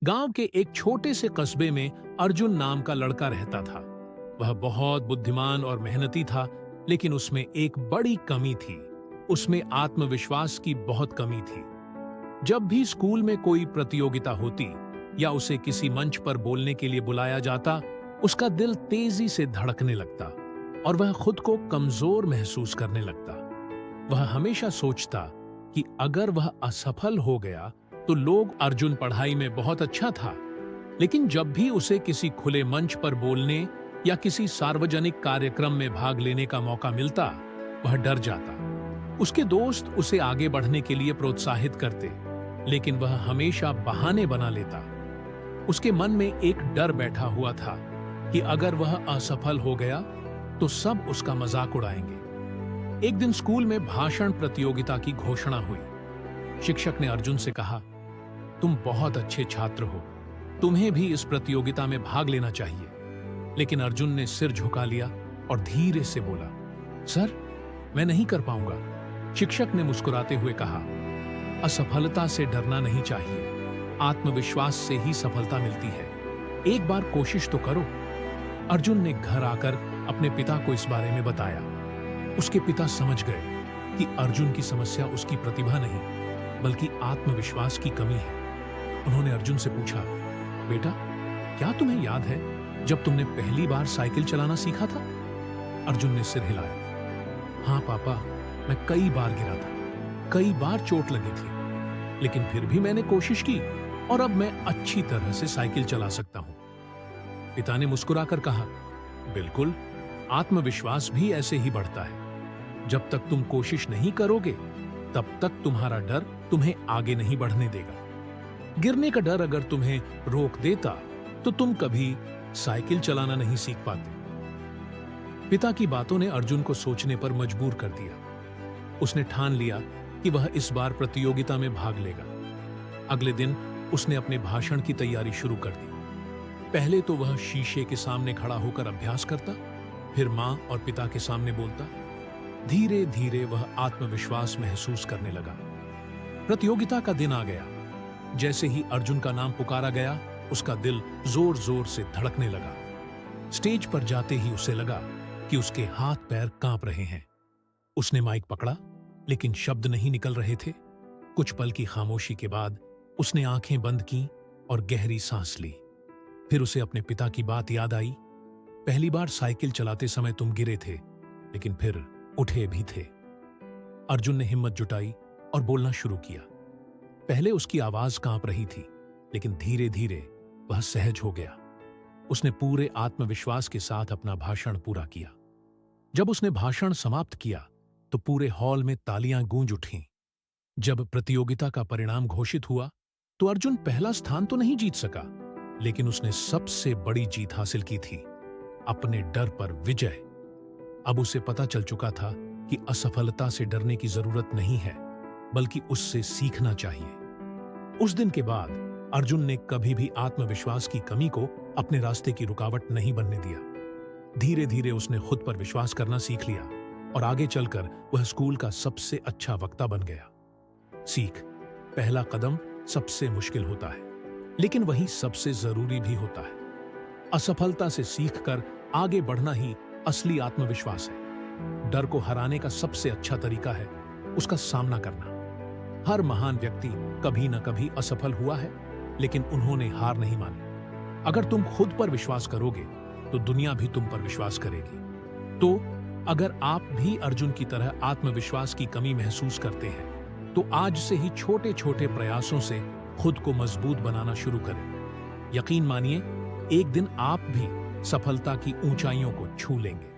गांव के एक छोटे से कस्बे में अर्जुन नाम का लड़का रहता था। वह बहुत बुद्धिमान और मेहनती था, लेकिन उसमें एक बड़ी कमी थी। उसमें आत्मविश्वास की बहुत कमी थी। जब भी स्कूल में कोई प्रतियोगिता होती या उसे किसी मंच पर बोलने के लिए बुलाया जाता, उसका दिल तेजी से धड़कने लगता और वह खुद को कमजोर महसूस करने लगता। वह हमेशा सोचता कि अगर वह असफल हो गया तो लोग अर्जुन पढ़ाई में बहुत अच्छा था, लेकिन जब भी उसे किसी खुले मंच पर बोलने या किसी सार्वजनिक कार्यक्रम में भाग लेने का मौका मिलता, वह डर जाता। उसके दोस्त उसे आगे बढ़ने के लिए प्रोत्साहित करते, लेकिन वह हमेशा बहाने बना लेता। उसके मन में एक डर बैठा हुआ था कि अगर वह असफल हो गया तो सब उसका मजाक उड़ाएंगे। एक दिन स्कूल में भाषण प्रतियोगिता की घोषणा हुई। शिक्षक ने अर्जुन से कहा, तुम बहुत अच्छे छात्र हो, तुम्हें भी इस प्रतियोगिता में भाग लेना चाहिए। लेकिन अर्जुन ने सिर झुका लिया और धीरे से बोला, सर, मैं नहीं कर पाऊंगा। शिक्षक ने मुस्कुराते हुए कहा, असफलता से डरना नहीं चाहिए, आत्मविश्वास से ही सफलता मिलती है। एक बार कोशिश तो करो। अर्जुन ने घर आकर अपने पिता को इस बारे में बताया। उसके पिता समझ गए कि अर्जुन की समस्या उसकी प्रतिभा नहीं, बल्कि आत्मविश्वास की कमी है। उन्होंने अर्जुन से पूछा, बेटा, क्या तुम्हें याद है जब तुमने पहली बार साइकिल चलाना सीखा था? अर्जुन ने सिर हिलाया। हाँ पापा, मैं कई बार गिरा था, कई बार चोट लगी थी, लेकिन फिर भी मैंने कोशिश की और अब मैं अच्छी तरह से साइकिल चला सकता हूं। पिता ने मुस्कुराकर कहा, बिल्कुल, आत्मविश्वास भी ऐसे ही बढ़ता है। जब तक तुम कोशिश नहीं करोगे, तब तक तुम्हारा डर तुम्हें आगे नहीं बढ़ने देगा। गिरने का डर अगर तुम्हें रोक देता तो तुम कभी साइकिल चलाना नहीं सीख पाते। पिता की बातों ने अर्जुन को सोचने पर मजबूर कर दिया। उसने ठान लिया कि वह इस बार प्रतियोगिता में भाग लेगा। अगले दिन उसने अपने भाषण की तैयारी शुरू कर दी। पहले तो वह शीशे के सामने खड़ा होकर अभ्यास करता, फिर मां और पिता के सामने बोलता। धीरे धीरे वह आत्मविश्वास महसूस करने लगा। प्रतियोगिता का दिन आ गया। जैसे ही अर्जुन का नाम पुकारा गया, उसका दिल जोर जोर से धड़कने लगा। स्टेज पर जाते ही उसे लगा कि उसके हाथ पैर कांप रहे हैं। उसने माइक पकड़ा, लेकिन शब्द नहीं निकल रहे थे। कुछ पल की खामोशी के बाद उसने आंखें बंद की और गहरी सांस ली। फिर उसे अपने पिता की बात याद आई। पहली बार साइकिल चलाते समय तुम गिरे थे, लेकिन फिर उठे भी थे। अर्जुन ने हिम्मत जुटाई और बोलना शुरू किया। पहले उसकी आवाज कांप रही थी, लेकिन धीरे धीरे वह सहज हो गया। उसने पूरे आत्मविश्वास के साथ अपना भाषण पूरा किया। जब उसने भाषण समाप्त किया तो पूरे हॉल में तालियां गूंज उठीं। जब प्रतियोगिता का परिणाम घोषित हुआ तो अर्जुन पहला स्थान तो नहीं जीत सका, लेकिन उसने सबसे बड़ी जीत हासिल की थी, अपने डर पर विजय। अब उसे पता चल चुका था कि असफलता से डरने की जरूरत नहीं है, बल्कि उससे सीखना चाहिए। उस दिन के बाद अर्जुन ने कभी भी आत्मविश्वास की कमी को अपने रास्ते की रुकावट नहीं बनने दिया। धीरे धीरे उसने खुद पर विश्वास करना सीख लिया और आगे चलकर वह स्कूल का सबसे अच्छा वक्ता बन गया। सीख, पहला कदम सबसे मुश्किल होता है, लेकिन वही सबसे जरूरी भी होता है। असफलता से सीखकर आगे बढ़ना ही असली आत्मविश्वास है। डर को हराने का सबसे अच्छा तरीका है उसका सामना करना। हर महान व्यक्ति कभी न कभी असफल हुआ है, लेकिन उन्होंने हार नहीं मानी। अगर तुम खुद पर विश्वास करोगे तो दुनिया भी तुम पर विश्वास करेगी। तो अगर आप भी अर्जुन की तरह आत्मविश्वास की कमी महसूस करते हैं, तो आज से ही छोटे छोटे प्रयासों से खुद को मजबूत बनाना शुरू करें। यकीन मानिए, एक दिन आप भी सफलता की ऊंचाइयों को छू लेंगे।